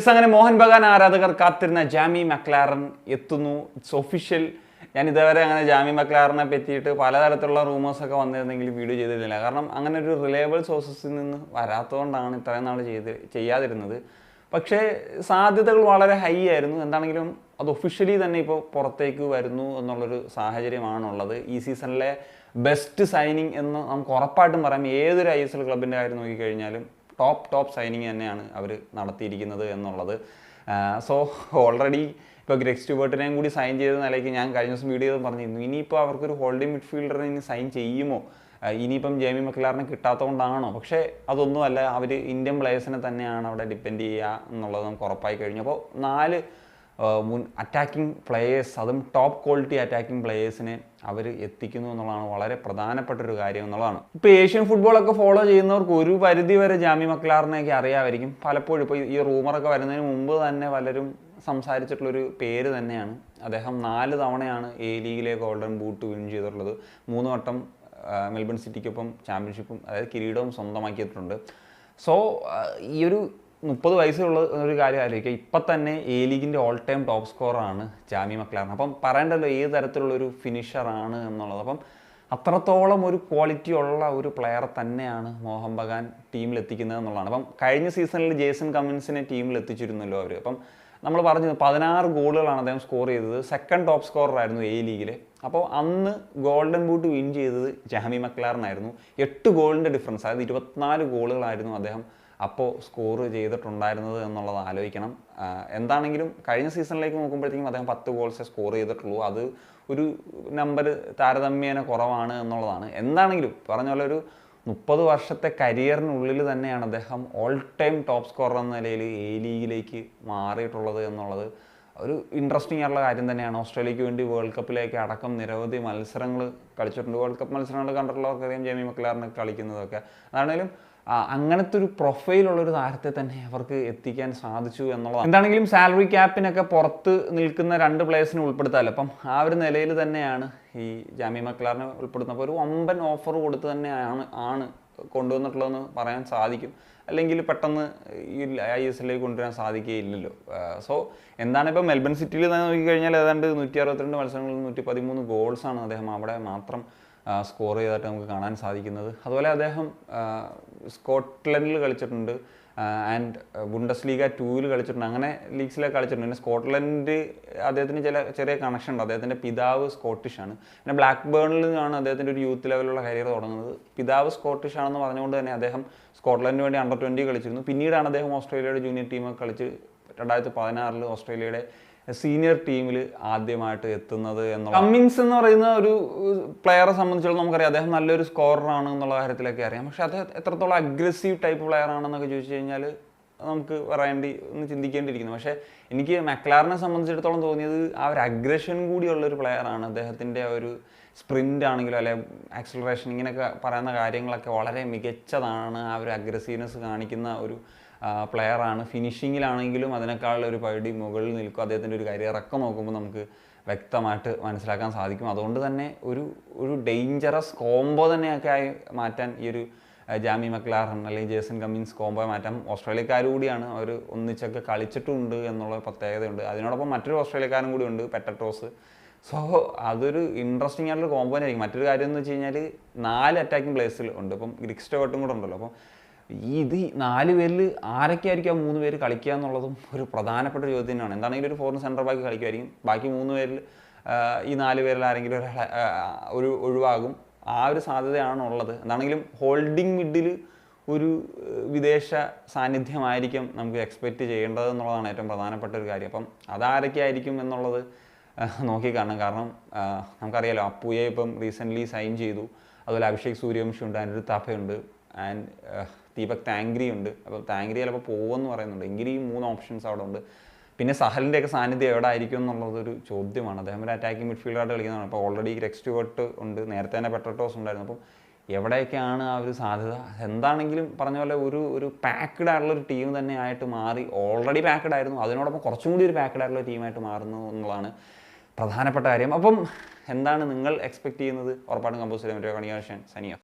Yes, അങ്ങനെ മോഹൻ ബഗാൻ ആരാധകർ കാത്തിരുന്ന ജാമി മക്ലാറൻ എത്തുന്നു. It's official. ഞാൻ ഇതുവരെ അങ്ങനെ ജാമി മക്ലാറിനെ പറ്റിയിട്ട് പലതരത്തിലുള്ള റൂമേഴ്സൊക്കെ വന്നിരുന്നെങ്കിലും വീഡിയോ ചെയ്തിരുന്നില്ല. കാരണം അങ്ങനെ ഒരു റിലയബിൾ സോഴ്സസിൽ നിന്ന് വരാത്തതുകൊണ്ടാണ് ഇത്രയും നാൾ ചെയ്യാതിരുന്നത്. പക്ഷേ സാധ്യതകൾ വളരെ ഹൈ ആയിരുന്നു. എന്താണെങ്കിലും അത് ഒഫീഷ്യലി തന്നെ ഇപ്പോൾ പുറത്തേക്ക് വരുന്നു എന്നുള്ളൊരു സാഹചര്യമാണുള്ളത്. ഈ സീസണിലെ ബെസ്റ്റ് സൈനിങ് എന്ന് നമുക്ക് ഉറപ്പായിട്ടും പറയാം. ഏതൊരു ISL ക്ലബിൻ്റെ കാര്യം നോക്കിക്കഴിഞ്ഞാലും ടോപ്പ് സൈനിങ് തന്നെയാണ് അവർ നടത്തിയിരിക്കുന്നത് എന്നുള്ളത്. സോ ഓൾറെഡി ഇപ്പോൾ ഗ്രെഗ് സ്റ്റുവർട്ടിനെയും കൂടി സൈൻ ചെയ്ത നിലയ്ക്ക് ഞാൻ കഴിഞ്ഞ ദിവസം വീഡിയോ പറഞ്ഞിരുന്നു, ഇനിയിപ്പോൾ അവർക്കൊരു ഹോൾഡിംഗ് മിഡ്ഫീൽഡറിനെ ഇനി സൈൻ ചെയ്യുമോ, ഇനിയിപ്പം ജാമി മക്ലാറിനെ കിട്ടാത്തതുകൊണ്ടാണോ? പക്ഷേ അതൊന്നുമല്ല, അവർ ഇന്ത്യൻ പ്ലേയേഴ്സിനെ തന്നെയാണ് അവിടെ ഡിപ്പെൻഡ് ചെയ്യുക എന്നുള്ളത് നമുക്ക് ഉറപ്പായി കഴിഞ്ഞു. അപ്പോൾ 4 അറ്റാക്കിംഗ് പ്ലേയേഴ്സ്, അതും ടോപ്പ് ക്വാളിറ്റി അറ്റാക്കിംഗ് പ്ലേയേഴ്സിനെ അവർ എത്തിക്കുന്നു എന്നുള്ളതാണ് വളരെ പ്രധാനപ്പെട്ടൊരു കാര്യം എന്നുള്ളതാണ്. ഇപ്പോൾ ഏഷ്യൻ ഫുട്ബോളൊക്കെ ഫോളോ ചെയ്യുന്നവർക്ക് ഒരു പരിധി വരെ ജാമി മക്ലാറിനെയൊക്കെ അറിയാമായിരിക്കും. പലപ്പോഴും ഇപ്പോൾ ഈ റൂമറൊക്കെ വരുന്നതിന് മുമ്പ് തന്നെ പലരും സംസാരിച്ചിട്ടുള്ളൊരു പേര് തന്നെയാണ്. അദ്ദേഹം 4 തവണയാണ് ലീഗിലെ ഗോൾഡൻ ബൂട്ട് വിൻ ചെയ്തിട്ടുള്ളത്. 3 വട്ടം മെൽബൺ സിറ്റിക്കൊപ്പം ചാമ്പ്യൻഷിപ്പും അതായത് കിരീടവും സ്വന്തമാക്കിയിട്ടുണ്ട്. സോ ഈ ഒരു 30 വയസ്സുള്ള ഒരു കാര്യം ആലോചിക്കുക, ഇപ്പം തന്നെ ലീഗിൻ്റെ ഓൾ ടൈം ടോപ്പ് സ്കോറാണ് ജാമി മക്ലാറൻ. അപ്പം പറയേണ്ടല്ലോ ഏത് തരത്തിലുള്ളൊരു ഫിനിഷറാണ് എന്നുള്ളത്. അപ്പം അത്രത്തോളം ഒരു ക്വാളിറ്റി ഉള്ള ഒരു പ്ലെയറെ തന്നെയാണ് മോഹൻ ബഗാൻ ടീമിൽ എത്തിക്കുന്നത് എന്നുള്ളതാണ്. അപ്പം കഴിഞ്ഞ സീസണിൽ ജേസൺ കമ്മിൻസിനെ ടീമിൽ എത്തിച്ചിരുന്നല്ലോ അവർ. അപ്പം നമ്മൾ പറഞ്ഞു 16 ഗോളുകളാണ് അദ്ദേഹം സ്കോർ ചെയ്തത്. സെക്കൻഡ് ടോപ്പ് സ്കോററായിരുന്നു ലീഗിൽ. അപ്പോൾ അന്ന് ഗോൾഡൻ ബൂട്ട് വിൻ ചെയ്തത് ജാമി മക്ലാറിനായിരുന്നു. 8 ഗോളിൻ്റെ ഡിഫറൻസ്, അതായത് 24 ഗോളുകളായിരുന്നു അദ്ദേഹം അപ്പോൾ സ്കോർ ചെയ്തിട്ടുണ്ടായിരുന്നത് എന്നുള്ളത് ആലോചിക്കണം. എന്താണെങ്കിലും കഴിഞ്ഞ സീസണിലേക്ക് നോക്കുമ്പോഴത്തേക്കും അദ്ദേഹം 10 ഗോൾസേ സ്കോർ ചെയ്തിട്ടുള്ളൂ. അത് ഒരു നമ്പർ താരതമ്യേന കുറവാണ് എന്നുള്ളതാണ്. എന്താണെങ്കിലും പറഞ്ഞ പോലെ ഒരു 30 വർഷത്തെ കരിയറിനുള്ളിൽ തന്നെയാണ് അദ്ദേഹം ഓൾ ടൈം ടോപ്പ് സ്കോറർ എന്ന നിലയിൽ ലീഗിലേക്ക് മാറിയിട്ടുള്ളത് എന്നുള്ളത് ഒരു ഇൻട്രസ്റ്റിംഗ് ആയിട്ടുള്ള കാര്യം തന്നെയാണ്. ഓസ്ട്രേലിയക്ക് വേണ്ടി വേൾഡ് കപ്പിലേക്ക് അടക്കം നിരവധി മത്സരങ്ങൾ കളിച്ചിട്ടുണ്ട്. വേൾഡ് കപ്പ് മത്സരങ്ങൾ കണ്ടിട്ടുള്ളവർക്കറിയാം ജാമി മക്ലാറിനെ കളിക്കുന്നതൊക്കെ. അതാണെങ്കിലും അങ്ങനത്തെ ഒരു പ്രൊഫൈലുള്ളൊരു താരത്തെ തന്നെ അവർക്ക് എത്തിക്കാൻ സാധിച്ചു എന്നുള്ളതാണ്. എന്താണെങ്കിലും സാലറി ക്യാപ്പിനൊക്കെ പുറത്ത് നിൽക്കുന്ന 2 പ്ലേയേഴ്സിനെ ഉൾപ്പെടുത്താമല്ലോ. അപ്പം ആ ഒരു നിലയിൽ തന്നെയാണ് ഈ ജാമി മക്ലാറിനെ ഉൾപ്പെടുത്തുന്നത്. അപ്പോൾ ഒരു വമ്പൻ ഓഫർ കൊടുത്ത് തന്നെയാണ് കൊണ്ടുവന്നിട്ടുള്ളതെന്ന് പറയാൻ സാധിക്കും. അല്ലെങ്കിൽ പെട്ടെന്ന് ഈ ISLലേക്ക് കൊണ്ടുവരാൻ സാധിക്കുകയില്ലല്ലോ. സോ എന്താണ് ഇപ്പോൾ മെൽബൺ സിറ്റിയിൽ തന്നെ നോക്കിക്കഴിഞ്ഞാൽ ഏതാണ്ട് 162 മത്സരങ്ങളിൽ 113 ഗോൾസാണ് അദ്ദേഹം അവിടെ മാത്രം സ്കോർ ചെയ്തിട്ട് നമുക്ക് കാണാൻ സാധിക്കുന്നത്. അതുപോലെ അദ്ദേഹം സ്കോട്ട്ലൻഡിൽ കളിച്ചിട്ടുണ്ട് ആൻഡ് ബുണ്ടസ് ലീഗ 2-ൽ കളിച്ചിട്ടുണ്ട്. അങ്ങനെ ലീഗ്സിലൊക്കെ കളിച്ചിട്ടുണ്ട്. പിന്നെ സ്കോട്ട്ലൻഡ് അദ്ദേഹത്തിന് ചെറിയ കണക്ഷൻ ഉണ്ട്. അദ്ദേഹത്തിൻ്റെ പിതാവ് സ്കോട്ടിഷാണ്. പിന്നെ ബ്ലാക്ക് ബേണിൽ നിന്നാണ് അദ്ദേഹത്തിൻ്റെ ഒരു യൂത്ത് ലെവലിലുള്ള കരിയർ തുടങ്ങുന്നത്. പിതാവ് സ്കോട്ടിഷ് ആണെന്ന് പറഞ്ഞുകൊണ്ട് തന്നെ അദ്ദേഹം സ്കോട്ട്ലൻഡിന് വേണ്ടി അണ്ടർ 20 കളിച്ചിരുന്നു. പിന്നീടാണ് അദ്ദേഹം ഓസ്ട്രേലിയയുടെ ജൂനിയർ ടീമൊക്കെ കളിച്ച് 2016 ഓസ്ട്രേലിയയുടെ സീനിയർ ടീമിൽ ആദ്യമായിട്ട് എത്തുന്നത് എന്നുള്ള. കമ്മിൻസ് എന്ന് പറയുന്ന ഒരു പ്ലെയറെ സംബന്ധിച്ചിടത്തോളം നമുക്കറിയാം അദ്ദേഹം നല്ലൊരു സ്കോററാണ് എന്നുള്ള കാര്യത്തിലൊക്കെ അറിയാം. പക്ഷേ അദ്ദേഹം എത്രത്തോളം അഗ്രസീവ് ടൈപ്പ് പ്ലെയർ ആണെന്നൊക്കെ ചോദിച്ചു കഴിഞ്ഞാൽ നമുക്ക് ഒന്ന് ചിന്തിക്കേണ്ടിയിരിക്കുന്നു. പക്ഷേ എനിക്ക് മക്ലാറിനെ സംബന്ധിച്ചിടത്തോളം തോന്നിയത് ആ ഒരു അഗ്രഷൻ കൂടിയുള്ളൊരു പ്ലെയറാണ്. അദ്ദേഹത്തിൻ്റെ ഒരു സ്പ്രിൻ്റ് ആണെങ്കിലും അല്ലെ ആക്സിലറേഷൻ ഇങ്ങനെയൊക്കെ പറയുന്ന കാര്യങ്ങളൊക്കെ വളരെ മികച്ചതാണ്. ആ ഒരു അഗ്രസീവ്നെസ് കാണിക്കുന്ന ഒരു പ്ലെയറാണ്. ഫിനിഷിങ്ങിലാണെങ്കിലും അതിനേക്കാൾ ഒരു പടി മുകളിൽ നിൽക്കും. അദ്ദേഹത്തിൻ്റെ ഒരു കരിയറൊക്കെ നോക്കുമ്പോൾ നമുക്ക് വ്യക്തമായിട്ട് മനസ്സിലാക്കാൻ സാധിക്കും. അതുകൊണ്ട് തന്നെ ഒരു ഡേഞ്ചറസ് കോംബോ തന്നെയൊക്കെ ആയി മാറ്റാൻ ഈ ഒരു ജാമി മക്ലാറൻ അല്ലെങ്കിൽ ജേസൺ കമ്മിൻസ് കോംബോ മാറ്റാൻ ഓസ്ട്രേലിയക്കാർ കൂടിയാണ്. അവർ ഒന്നിച്ചൊക്കെ കളിച്ചിട്ടുണ്ട് എന്നുള്ള പ്രത്യേകതയുണ്ട്. അതിനോടൊപ്പം മറ്റൊരു ഓസ്ട്രേലിയക്കാരൻ കൂടി ഉണ്ട്, പെറ്റട്രോസ്. സോ അതൊരു ഇൻട്രസ്റ്റിംഗ് ആയിട്ടുള്ള കോംബോ ആയിരിക്കും. മറ്റൊരു കാര്യം എന്ന് വെച്ച് കഴിഞ്ഞാൽ 4 അറ്റാക്കിംഗ് പ്ലേയേഴ്സിൽ ഉണ്ട്. ഇപ്പം ഗ്രിഗ് സ്റ്റുവർട്ടും കൂടെ ഉണ്ടല്ലോ. അപ്പം ഇത് 4 പേരിൽ ആരൊക്കെ ആയിരിക്കും ആ 3 പേര് കളിക്കുക എന്നുള്ളതും ഒരു പ്രധാനപ്പെട്ട ഒരു ചോദ്യം തന്നെയാണ്. എന്താണെങ്കിലും ഒരു ഫോറിൻ സെൻറ്റർ ബാക്ക് കളിക്കുമായിരിക്കും. ബാക്കി 3 പേരിൽ ഈ 4 പേരിൽ ആരെങ്കിലും ഒരു ഒഴിവാകും. ആ ഒരു സാധ്യതയാണ് ഉള്ളത്. എന്താണെങ്കിലും ഹോൾഡിംഗ് മിഡിൽ ഒരു വിദേശ സാന്നിധ്യമായിരിക്കും നമുക്ക് എക്സ്പെക്റ്റ് ചെയ്യേണ്ടത് എന്നുള്ളതാണ് ഏറ്റവും പ്രധാനപ്പെട്ട ഒരു കാര്യം. അപ്പം അതാരൊക്കെ ആയിരിക്കും എന്നുള്ളത് നോക്കിക്കാണണം. കാരണം നമുക്കറിയാലോ അപ്പുയെ ഇപ്പം റീസെൻ്റ്ലി സൈൻ ചെയ്തു. അതുപോലെ അഭിഷേക് സൂര്യവംശി ഉണ്ട്, അനിരുദ്ധ് താപ്പയുണ്ട് ആൻഡ് ദീപക് താങ്ക്രി ഉണ്ട്. അപ്പോൾ താങ്ക്രി ചിലപ്പോൾ പോകുമെന്ന് പറയുന്നുണ്ട്. എങ്കിലും ഈ 3 ഓപ്ഷൻസ് അവിടെ ഉണ്ട്. പിന്നെ സഹലിൻ്റെയൊക്കെ സാന്നിധ്യം എവിടെ ആയിരിക്കും എന്നുള്ളതൊരു ചോദ്യമാണ്. അദ്ദേഹം ഒരു അറ്റാക്കിംഗ് മിഡ്ഫീൽഡറായിട്ട് കളിക്കുന്നതാണ്. അപ്പോൾ ഓൾറെഡി ഗ്രെഗ് സ്റ്റുവർട്ട് ഉണ്ട്, നേരത്തെ തന്നെ പെറ്റട്രോസ് ഉണ്ടായിരുന്നു. അപ്പം എവിടെയൊക്കെയാണ് ആ ഒരു സാധ്യത? എന്താണെങ്കിലും പറഞ്ഞ പോലെ ഒരു പാക്ക്ഡ് ആയിട്ടുള്ളൊരു ടീം തന്നെ ആയിട്ട് മാറി. ഓൾറെഡി പാക്ക്ഡ് ആയിരുന്നു, അതിനോടൊപ്പം കുറച്ചും കൂടി ഒരു പാക്ക്ഡ് ആയിട്ടുള്ള ടീമായിട്ട് മാറുന്നു എന്നുള്ളതാണ് പ്രധാനപ്പെട്ട കാര്യം. അപ്പം എന്താണ് നിങ്ങൾ എക്സ്പെക്ട് ചെയ്യുന്നത്? ഉറപ്പായിട്ടും കമ്പോസ് ചെയ്യാൻ പറ്റുക. സനിയ.